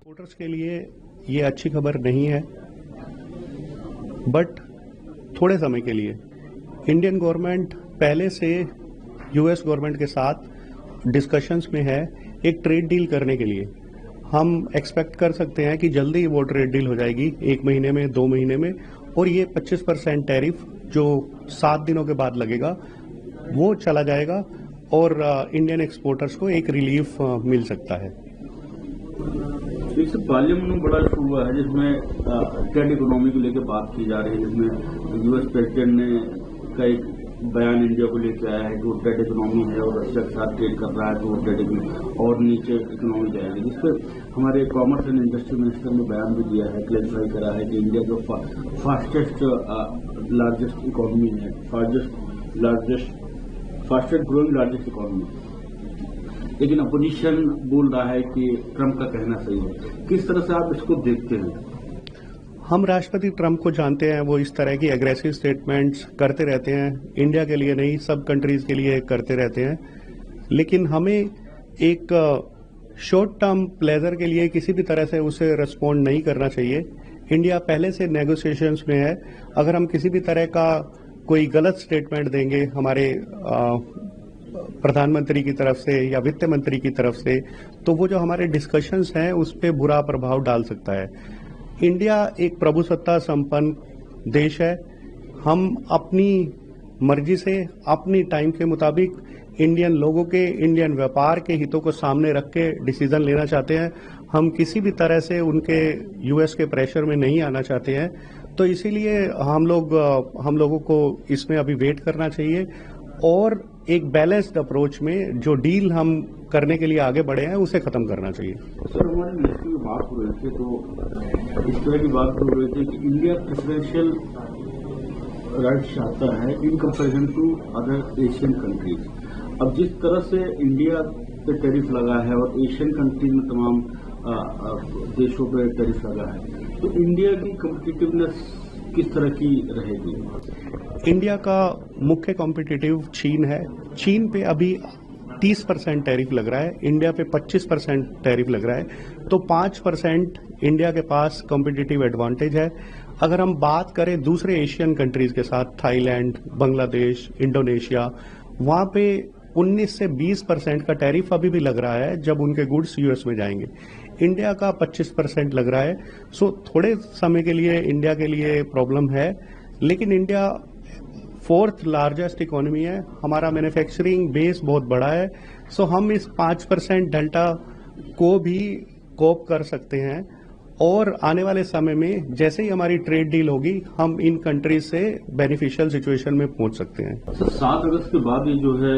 Voters के लिए ये अच्छी खबर नहीं है, बट थोड़े समय के लिए इंडियन गवर्नमेंट पहले से यूएस गवर्नमेंट के साथ डिस्कशंस में है एक ट्रेड डील करने के लिए। हम एक्सपेक्ट कर सकते हैं कि जल्दी वो ट्रेड डील हो जाएगी, 1 महीने में, 2 महीने में, और ये 25% टैरिफ जो 7 दिनों के बाद लगेगा वो चला जाएगा और इंडियन एक्सपोर्टर्स को एक रिलीफ मिल सकता है। इससे पार्लियामेंट में बड़ा इशू हुआ है जिसमें ट्रेड इकोनॉमी को लेकर बात की जा रही है, जिसमें यूएस प्रेसिडेंट ने का एक बयान इंडिया को लेकर आया है कि वो ट्रेड इकोनॉमी है और रशिया के साथ ट्रेड कर रहा है तो वो ट्रेड और नीचे इकोनॉमी जाएगी, जिस पर हमारे कॉमर्स एंड इंडस्ट्री मिनिस्टर ने बयान भी दिया है, क्लैरिफाई करा है कि इंडिया जो फास्टेस्ट लार्जेस्ट इकोनॉमी है, फास्टेस्ट ग्रोइंग लार्जेस्ट इकोनॉमी, लेकिन अपोजिशन बोल रहा है कि ट्रंप का कहना सही है। किस तरह से आप इसको देखते हैं? हम राष्ट्रपति ट्रंप को जानते हैं, वो इस तरह की एग्रेसिव स्टेटमेंट्स करते रहते हैं, इंडिया के लिए नहीं सब कंट्रीज के लिए करते रहते हैं, लेकिन हमें एक शॉर्ट टर्म प्लेजर के लिए किसी भी तरह से उसे रिस्पॉन्ड नहीं करना चाहिए। इंडिया पहले से नेगोशिएशंस में है, अगर हम किसी भी तरह का कोई गलत स्टेटमेंट देंगे हमारे प्रधानमंत्री की तरफ से या वित्त मंत्री की तरफ से, तो वो जो हमारे डिस्कशंस हैं उस पर बुरा प्रभाव डाल सकता है। इंडिया एक प्रभुसत्ता संपन्न देश है, हम अपनी मर्जी से अपनी टाइम के मुताबिक इंडियन लोगों के, इंडियन व्यापार के हितों को सामने रख के डिसीजन लेना चाहते हैं। हम किसी भी तरह से उनके यूएस के प्रेशर में नहीं आना चाहते हैं, तो इसीलिए हम लोगों को इसमें अभी वेट करना चाहिए और एक बैलेंस्ड अप्रोच में जो डील हम करने के लिए आगे बढ़े हैं उसे खत्म करना चाहिए। सर, हमारे मिनिस्टर में बात हो रही थी तो इस तरह की बात हो रही थी कि इंडिया प्रेफरेंशियल राइट्स चाहता है in comparison to other Asian countries. अब जिस तरह से इंडिया पे टैरिफ लगा है और एशियन कंट्री में तमाम देशों पे टैरिफ लगा है, तो इंडिया की कॉम्पिटिटिवनेस किस तरह की रहेगी? इंडिया का मुख्य कॉम्पिटिटिव चीन है। चीन पे अभी 30% टैरिफ लग रहा है, इंडिया पे 25% टैरिफ लग रहा है, तो 5% इंडिया के पास कॉम्पिटिटिव एडवांटेज है। अगर हम बात करें दूसरे एशियन कंट्रीज के साथ, थाईलैंड, बांग्लादेश, इंडोनेशिया, वहां पे 19 से 20% का टैरिफ अभी भी लग रहा है जब उनके गुड्स यूएस में जाएंगे। इंडिया का 25% लग रहा है। सो थोड़े समय के लिए इंडिया के लिए प्रॉब्लम है, लेकिन इंडिया 4th लार्जेस्ट इकोनॉमी है, हमारा मैन्युफैक्चरिंग बेस बहुत बड़ा है, सो हम इस 5% डेल्टा को भी कोप कर सकते हैं और आने वाले समय में जैसे ही हमारी ट्रेड डील होगी हम इन कंट्रीज से बेनिफिशियल सिचुएशन में पहुंच सकते हैं। 7 अगस्त के बाद ये जो है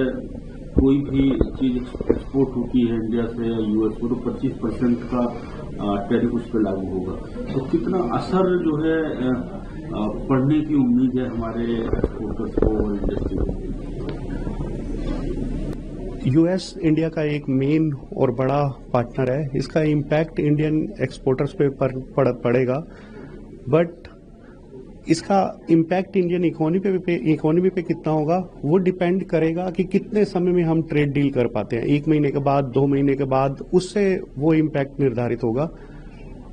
कोई भी चीज एक्सपोर्ट होती है इंडिया से या यूएस को, तो 25% का टैरिफ उस पर लागू होगा, तो कितना असर जो है पड़ने की उम्मीद है हमारे एक्सपोर्टर्स को और इंडस्ट्री को? यूएस इंडिया का एक मेन और बड़ा पार्टनर है, इसका इम्पैक्ट इंडियन एक्सपोर्टर्स पे पड़ेगा, बट इसका इम्पैक्ट इंडियन इकोनॉमी पे कितना होगा वो डिपेंड करेगा कि कितने समय में हम ट्रेड डील कर पाते हैं। 1 महीने के बाद, 2 महीने के बाद, उससे वो इम्पैक्ट निर्धारित होगा।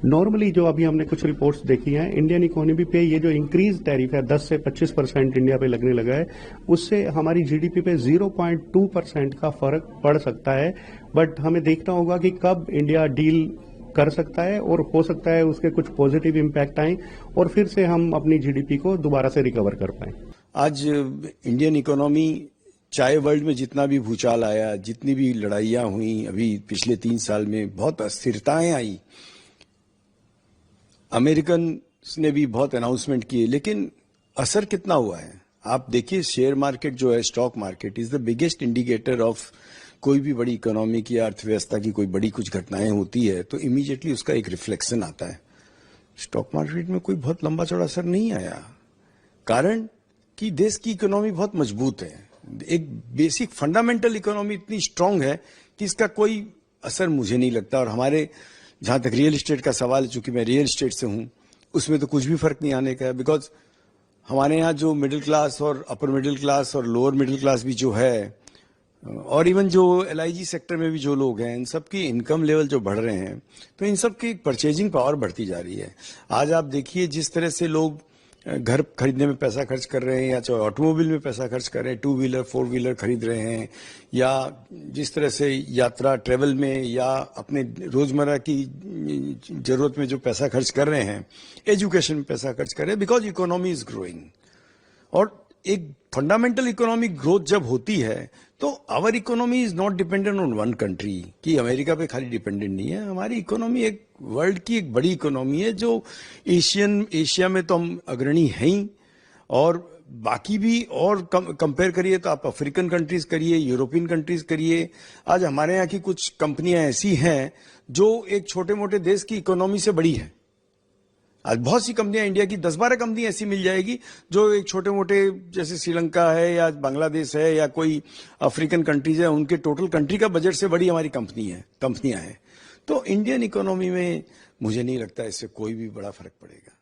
नॉर्मली जो अभी हमने कुछ रिपोर्ट्स देखी हैं, इंडियन इकोनॉमी पे ये जो इंक्रीज टैरिफ है 10 से 25% इंडिया पे लगने लगा है, उससे हमारी जीडीपी पे 0.2% का फर्क पड़ सकता है। बट हमें देखना होगा कि कब इंडिया डील कर सकता है और हो सकता है उसके कुछ पॉजिटिव इम्पैक्ट आए और फिर से हम अपनी जीडीपी को दोबारा से रिकवर कर पाए। आज इंडियन इकोनॉमी, चाहे वर्ल्ड में जितना भी भूचाल आया, जितनी भी लड़ाइयां हुई अभी पिछले 3 साल में, बहुत अस्थिरताएं आई, अमेरिकन ने भी बहुत अनाउंसमेंट किए, लेकिन असर कितना हुआ है आप देखिए। शेयर मार्केट जो है, stock market is the biggest indicator of कोई भी बड़ी इकोनॉमी की, अर्थव्यवस्था की कोई बड़ी कुछ घटनाएं होती है तो इमीडिएटली उसका एक रिफ्लेक्शन आता है। स्टॉक मार्केट में कोई बहुत लंबा चौड़ा असर नहीं आया, कारण कि देश की इकोनॉमी बहुत मजबूत है, एक बेसिक फंडामेंटल इकोनॉमी इतनी स्ट्रांग है कि इसका कोई असर मुझे नहीं लगता। और हमारे जहां तक रियल एस्टेट का सवाल है, चूंकि मैं रियल एस्टेट से हूं, उसमें तो कुछ भी फर्क नहीं आने का है, बिकॉज हमारे यहाँ जो मिडिल क्लास और अपर मिडिल क्लास और लोअर मिडिल क्लास भी जो है और इवन जो LIG सेक्टर में भी जो लोग हैं, इन सब की इनकम लेवल जो बढ़ रहे हैं, तो इन सब की परचेजिंग पावर बढ़ती जा रही है। आज आप देखिए जिस तरह से लोग घर खरीदने में पैसा खर्च कर रहे हैं, या चाहे ऑटोमोबाइल में पैसा खर्च कर रहे हैं, 2 व्हीलर 4 व्हीलर खरीद रहे हैं, या जिस तरह से यात्रा ट्रेवल में या अपने रोजमर्रा की जरूरत में जो पैसा खर्च कर रहे हैं, एजुकेशन में पैसा खर्च कर रहे हैं, बिकॉज इकोनॉमी इज ग्रोइंग। और एक फंडामेंटल इकोनॉमिक ग्रोथ जब होती है तो our economy is not dependent on one country, कि अमेरिका पे खाली डिपेंडेंट नहीं है। हमारी इकोनॉमी एक वर्ल्ड की एक बड़ी इकोनॉमी है, जो एशिया में तो हम अग्रणी हैं ही, और बाकी भी और कंपेयर करिए तो आप अफ्रीकन कंट्रीज करिए, यूरोपियन कंट्रीज करिए। आज हमारे यहाँ की कुछ कंपनियां ऐसी हैं जो एक छोटे मोटे देश की इकोनॉमी से बड़ी है। आज बहुत सी कंपनियां, इंडिया की 10-12 कंपनी ऐसी मिल जाएगी जो एक छोटे मोटे, जैसे श्रीलंका है या बांग्लादेश है या कोई अफ्रीकन कंट्रीज है, उनके टोटल कंट्री का बजट से बड़ी हमारी कंपनियां हैं। तो इंडियन इकोनॉमी में मुझे नहीं लगता इससे कोई भी बड़ा फर्क पड़ेगा।